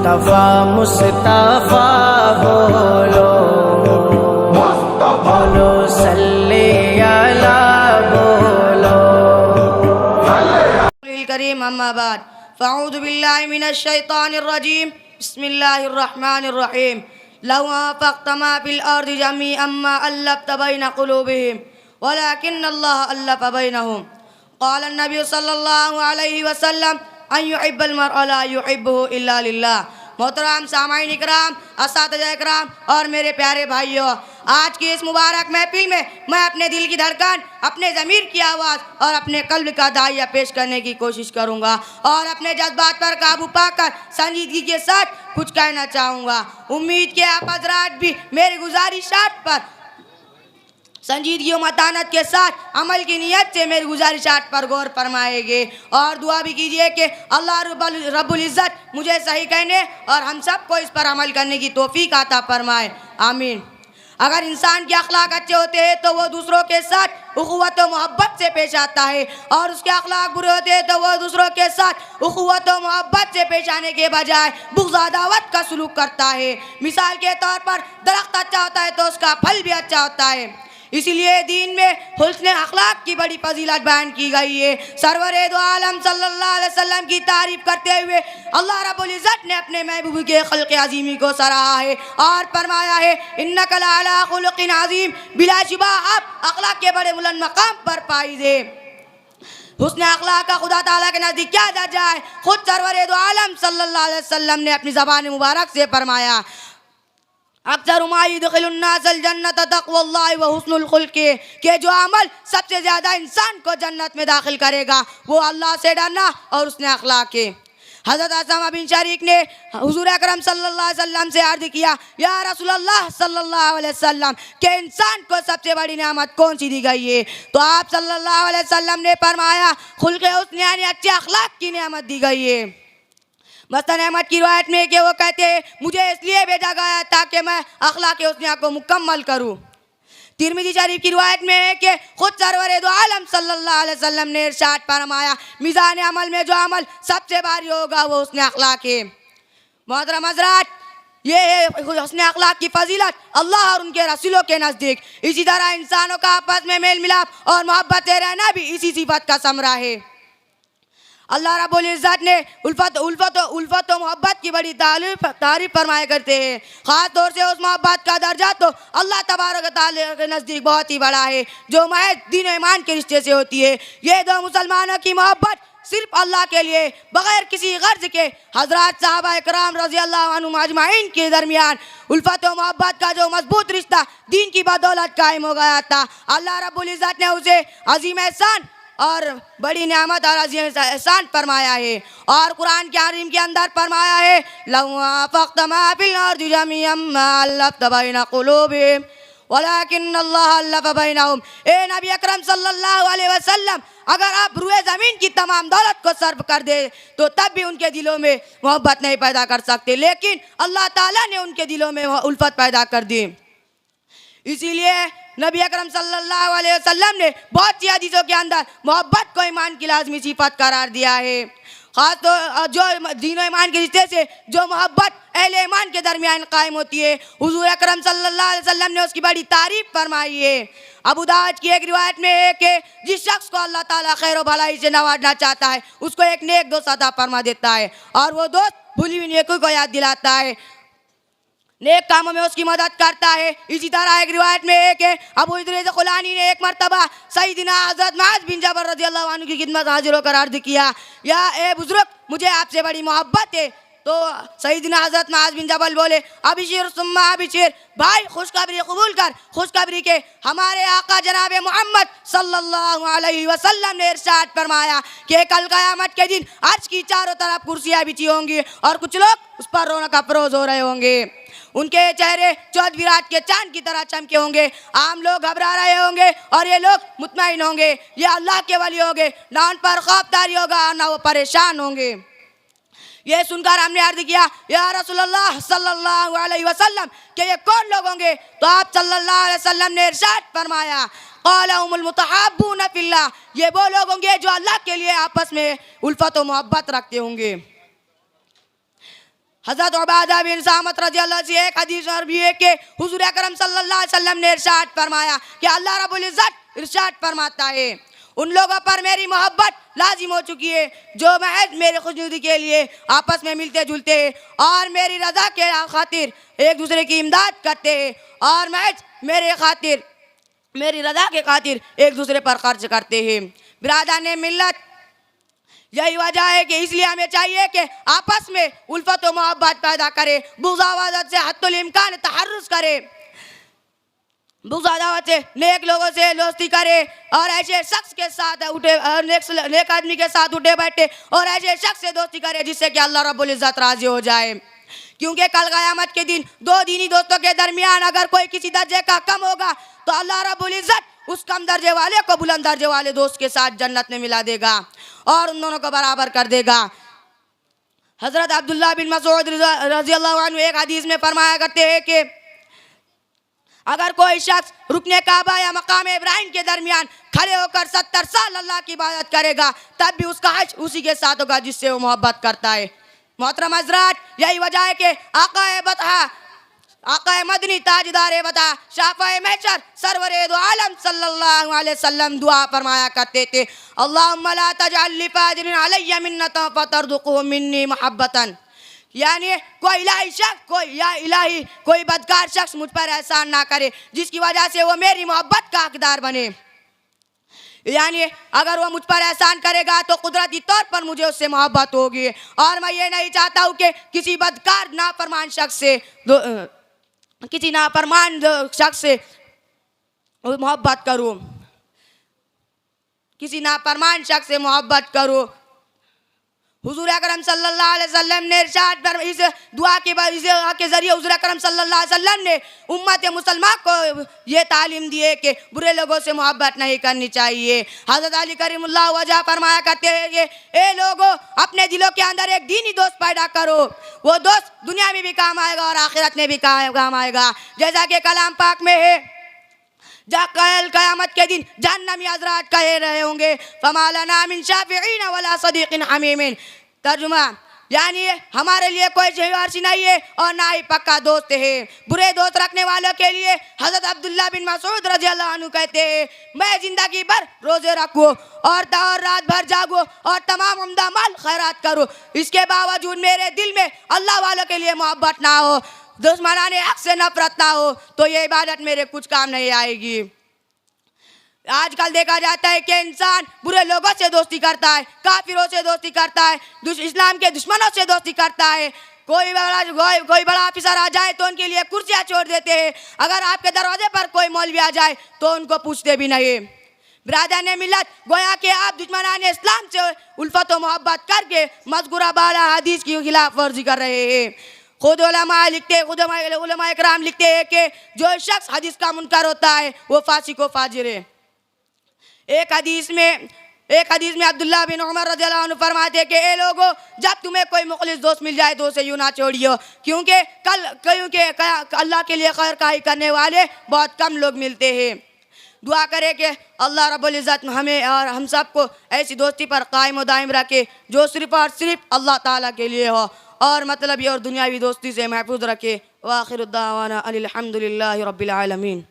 मुस्तफ़ा मुस्तफ़ा बोलो, बोलो सल्ले अला बोलो। करीम अम्मा बाद फ़अऊज़ु बिल्लाहि मिनश शैतानिर रजीम बिस्मिल्लाहिर रहमानिर रहीम। लौ अनफ़क़्त मा फ़िल अर्ज़ि जमीअन मा अल्लफ़्त बैन क़ुलूबिहिम वलाकिन्नल्लाह अल्लफ़ बैनहुम। क़ाल अन्नबी सल्लल्लाहु अलैहि वसल्लम अन युहिब्बल मर्अ ला युहिब्बुहु इल्ला लिल्लाह। मोहतरम सामाईन इकराम, असातिज़ा इकराम और मेरे प्यारे भाइयों, आज की इस मुबारक महफिल में मैं अपने दिल की धड़कन, अपने ज़मीर की आवाज़ और अपने कल्ब का दाइया पेश करने की कोशिश करूँगा और अपने जज्बात पर काबू पाकर संजीदगी के साथ कुछ कहना चाहूँगा। उम्मीद के आप हज़रात भी मेरी गुजारिशात पर संजीदगी और मतानत के साथ अमल की नीयत से मेरी गुजारिशात पर गौर फरमाएंगे और दुआ भी कीजिए कि अल्लाह रब्बुल इज़्ज़त मुझे सही कहने और हम सबको इस पर अमल करने की तौफीक अता फरमाए, आमीन। अगर इंसान के अखलाक अच्छे होते हैं तो वह दूसरों के साथ उख़ुवत और मोहब्बत से पेश आता है और उसके अखलाक बुरे होते हैं तो वह दूसरों के साथ उख़ुवत और मोहब्बत से पेश आने के बजाय बुग़्ज़ अदावत का सलूक करता है। मिसाल के तौर पर दरख्त अच्छा होता है तो उसका फल भी अच्छा होता है। इसीलिए दीन में हुस्न अखलाक की बड़ी फजीलत बयान की गई है। सरवर दो आलम सल्लल्लाहु अलैहि वसल्लम की तारीफ करते हुए अल्लाह रब्बुल इज़्ज़त ने अपने महबूब के खल्क़ अज़ीमी को सराहा है और फरमाया है इन्नका लअला खुलुक़िन अज़ीम। बिलाशुबा आप अखलाक के बड़े बुलंद मकाम पर फाइज़ है। हुस्न अखलाक का खुदा ताला के नज़दीक क्या दर्जा है, खुद सरवर दो आलम सल्लल्लाहु अलैहि वसल्लम ने अपनी ज़बान मुबारक से फरमाया अक्सर उमाइदखिलुन्नासल जन्नत तक़वल्लाहि व हुस्नुल खुल्क़, के जो अमल सबसे ज़्यादा इंसान को जन्नत में दाखिल करेगा वो अल्लाह से डरना और उसने अखलाक है। हज़रत असामा बिन शरीक ने हुज़ूर अकरम सल्लल्लाहु अलैहि वसल्लम से अर्ज़ किया या रसूलल्लाह सल्लल्लाहु अलैहि वसल्लम के इंसान को सबसे बड़ी नेमत कौन सी दी गई है, तो आप सल्लल्लाहु अलैहि वसल्लम ने फरमाया खुल्क़ हुस्न यानी अच्छे अखलाक की नेमत दी गई है। मसलन अहमद की रिवायत में कि वो कहते हैं मुझे इसलिए भेजा गया ताकि मैं अखलाक हुस्न को मुकम्मल करूँ। तिरमिज़ी शरीफ की रिवायत में है कि खुद सरवर दो आलम सल्लल्लाहु अलैहि वसल्लम ने इरशाद फरमाया मीज़ान अमल में जो अमल सबसे भारी होगा वो हुस्न अखलाक है। मोहतरम हज़रात, ये है हुस्न अखलाक की फजीलत अल्लाह और उनके रसूलों के नज़दीक। इसी तरह इंसानों का आपस में मेल मिलाप और मोहब्बत रहना भी इसी सिफत का समरा है। अल्लाह रब्बुल इज़्ज़त ने उल्फत और मोहब्बत की बड़ी तारीफ फरमाया करते हैं। ख़ास तौर से उस मोहब्बत का दर्जा तो अल्लाह तबारक व तआला के नज़दीक बहुत ही बड़ा है जो महज दीन ईमान के रिश्ते से होती है। ये दो मुसलमानों की मोहब्बत सिर्फ अल्लाह के लिए बग़ैर किसी गर्ज के हज़रात साहबा इकराम रज़ी अल्लाह अन्हुम अजमाइन के दरमियान उल्फत और मोहब्बत का जो मजबूत रिश्ता दीन की बदौलत कायम हो गया था, अल्लाह रब्बुल इज़्ज़त ने उसे अजीम एहसान और बड़ी नेमत और अजीम एहसान फरमाया है। और कुरान के हरीम के अंदर फरमाया है लौ अनफ़क़्त मा फ़िल अर्ज़ि जमीअन मा अल्लफ़्त बैन क़ुलूबिहिम वलाकिन्नल्लाह अल्लफ़ बैनहुम। ए नबी अकरम सल्लल्लाहु अलैहि वसल्लम, अगर आप रूए ज़मीन की तमाम दौलत को सर्फ कर दे तो तब भी उनके दिलों में मोहब्बत नहीं पैदा कर सकते, लेकिन अल्लाह ताला ने उनके दिलों में उल्फत पैदा कर दी। इसीलिए नबी अकरम सल्लल्लाहु अलैहि वसल्लम ने बहुत सी हदीसों के अंदर मोहब्बत को ईमान की लाजमी सिफत करार दिया है। ख़ास तो जो दीन ईमान के रिश्ते से जो मोहब्बत अहले ईमान के दरमियान कायम होती है, हुज़ूर अकरम सल्लल्लाहु अलैहि वसल्लम ने उसकी बड़ी तारीफ फरमाई है। अबू दाऊद की एक रिवायत में है कि जिस शख्स को अल्लाह ताला खैर भलाई से नवाजना चाहता है उसको एक नेक दोस्त अता फरमा देता है और वो दोस्त भूली हुई नेकी को याद दिलाता है, नेक कामों में उसकी मदद करता है। इसी तरह एक रिवायत में है कि अबू इदरीस खुलानी ने एक मरतबा सईदना हज़रत मुआज़ बिन जबल रज़ियल्लाहु अन्हु की खिदमत हाजिर होकर अर्ज़ किया या ए बुज़ुर्ग, मुझे आपसे बड़ी मोहब्बत है। तो सईदना हज़रत मुआज़ बिन जबल बोले अबिशिर सुम्मा अबिशिर, भाई खुशखबरी कबूल कर, खुशखबरी के हमारे आका जनाब मोहम्मद सल्लल्लाहु अलैहि वसल्लम ने इरशाद फरमाया कि कल क़यामत के दिन अर्श की चारों तरफ कुर्सियाँ बिछी होंगी और कुछ लोग उस पर रौनक अफरोज़ हो रहे होंगे। उनके चेहरे चौदहवीं रात के चांद की तरह चमके होंगे। आम लोग घबरा रहे होंगे और ये लोग मुतमईन होंगे। ये अल्लाह के वली होंगे, ना उन पर खौफदारी होगा और ना वो परेशान होंगे। ये सुनकर हमने अर्ज़ किया या रसूलल्लाह सल्लल्लाहु अलैहि वसल्लम कि ये कौन लोग होंगे, तो आप सल्लल्लाहु अलैहि वसल्लम ने इरशाद फरमाया क़ालहुमुल मुतहब्बून फिल्लाह, ये वो लोग होंगे जो अल्लाह के लिए आपस में उल्फत और मोहब्बत रखते होंगे। हज़रत उबादा बिन सामत रज़ियल्लाहु अन्हु से एक हदीस और भी है कि हुज़ूर अकरम सल्लल्लाहु अलैहि वसल्लम ने इरशाद फरमाया कि अल्लाह रब्बुल इज़्ज़त इरशाद फरमाता है, उन लोगों पर मेरी मोहब्बत लाजिम हो चुकी है जो महज मेरे खुशनुदी के लिए आपस में मिलते जुलते हैं और मेरी रज़ा के खातिर एक दूसरे की इमदाद करते हैं और महज मेरे खातिर मेरी रज़ा के खातिर एक दूसरे पर खर्च करते हैं। बिरादरान मिल्लत, यही वजह है कि इसलिए हमें चाहिए कि आपस में उल्फत व मोहब्बत पैदा करे, बुग़्ज़ से हत्तुल इम्कान तहर्रुस करे, बुग़्ज़ से नेक लोगों से दोस्ती करे और ऐसे शख्स के साथ उठे नेक आदमी के साथ उठे बैठे और ऐसे शख्स से दोस्ती करे जिससे कि अल्लाह रब्बुल इज़्ज़त राज़ी हो जाए। क्योंकि कल क़यामत के दिन दो दीनी दोस्तों के दरमियान अगर कोई किसी दर्जे का कम होगा तो अल्लाह रब्बुल इज़्ज़त उस कम दर्जे वाले को बुलंद दर्जे वाले दोस्त के साथ जन्नत में मिला देगा और उन दोनों को बराबर कर देगा। हज़रत अब्दुल्लाह बिन मसूद रज़ियल्लाहु अन्हु एक हदीस में फरमाया करते हैं कि अगर कोई शख्स रुकने काबा या मकाम इब्राहिम के दरमियान खड़े होकर 70 साल अल्लाह की इबादत करेगा तब भी उसका हज उसी के साथ होगा जिससे वो मोहब्बत करता है। मोहतरम हज़रात, यही वजह है कि आक़ाए मदनी ताजदार बता शाफ़ाए महशर सरवरे दो आलम सल्लल्लाहु अलैहि वसल्लम दुआ फरमाया करते थे, अल्लाहुम्मा ला तजअल लिफ़ाजिरिन अलैया मिन्नतन फ़तरज़ुक़हु मिन्नी मुहब्बतन। यानी कोई बदकार शख्स मुझ पर एहसान ना करे जिसकी वजह से वो मेरी मोहब्बत का हकदार बने। यानी अगर वो मुझ पर एहसान करेगा तो कुदरती तौर पर मुझे उससे मोहब्बत होगी और मैं ये नहीं चाहता हूँ कि किसी बदकार नाफरमान शख्स से मोहब्बत करूँ, किसी नाफरमान शख्स से मोहब्बत करूँ। हुजूर अकरम सल्लल्लाहु अलैहि वसल्लम ने इरशाद पर इस दुआ के ज़रिए हुजूर अकरम सल्लल्लाहु अलैहि वसल्लम ने उम्मत मुसलमान को ये तालीम दी है कि बुरे लोगों से मोहब्बत नहीं करनी चाहिए। हज़रत अली करीमुल्लाह वजह फरमाया करते हैं कि ए लोगों, अपने दिलों के अंदर एक दीनी दोस्त पैदा करो, वो दोस्त दुनिया में भी काम आएगा और आखिरत में भी काम आएगा। जैसा कि कलाम पाक में है, कल क़यामत के दिन जहन्नमी हज़रात कह रहे होंगे फमा लना मिन शाफ़िईन वला सदीक़िन हमीमिन। तर्जुमा, यानी हमारे लिए कोई सिफारिश नहीं है और ना ही पक्का दोस्त है। बुरे दोस्त रखने वालों के लिए हज़रत अब्दुल्लाह बिन मसूद रज़ियल्लाहु अन्हु कहते हैं, मैं ज़िंदगी भर रोज़े रखूँ और रात भर जागूँ और तमाम उम्दा माल खैरात करूँ, इसके बावजूद मेरे दिल में अल्लाह वालों के लिए मोहब्बत ना हो, दुश्मनाने हक से नफरत ना हो, तो ये इबादत मेरे कुछ काम नहीं आएगी। आजकल देखा जाता है कि इंसान बुरे लोगों से दोस्ती करता है, काफिरों से दोस्ती करता है, इस्लाम के दुश्मनों से दोस्ती करता है। कोई बड़ा ऑफिसर आ जाए तो उनके लिए कुर्सियाँ छोड़ देते हैं, अगर आपके दरवाजे पर कोई मौलवी आ जाए तो उनको पूछते भी नहीं। बिरादरान मिल्लत, गोया कि आप दुश्मनाने इस्लाम से उल्फत व मोहब्बत करके मज़कूरा बाला हदीस की खिलाफ वर्जी कर रहे हैं। खुद उलमा इकराम लिखते हैं कि जो शख्स हदीस का मुनकर होता है वो फासिक व फाजिर है। एक हदीस में अब्दुल्लाह बिन उमर रज़ियल्लाहु अन्हु फरमाते कि ए लोगों, जब तुम्हें कोई मुखलिस दोस्त मिल जाए तो उसे यूँ ना छोड़ियो, क्योंकि अल्लाह के लिए खैर काही करने वाले बहुत कम लोग मिलते हैं। दुआ करे कि अल्लाह रब्बुल इज़्ज़त हमें और हम सबको ऐसी दोस्ती पर कायम व दायम रखे जो सिर्फ़ और सिर्फ अल्लाह ताला के लिए हो और मतलबी और दुनियावी दोस्ती से महफूज रखे। व आखिरु दावाना अनिल हम्दुलिल्लाहि रब्बिल आलमीन।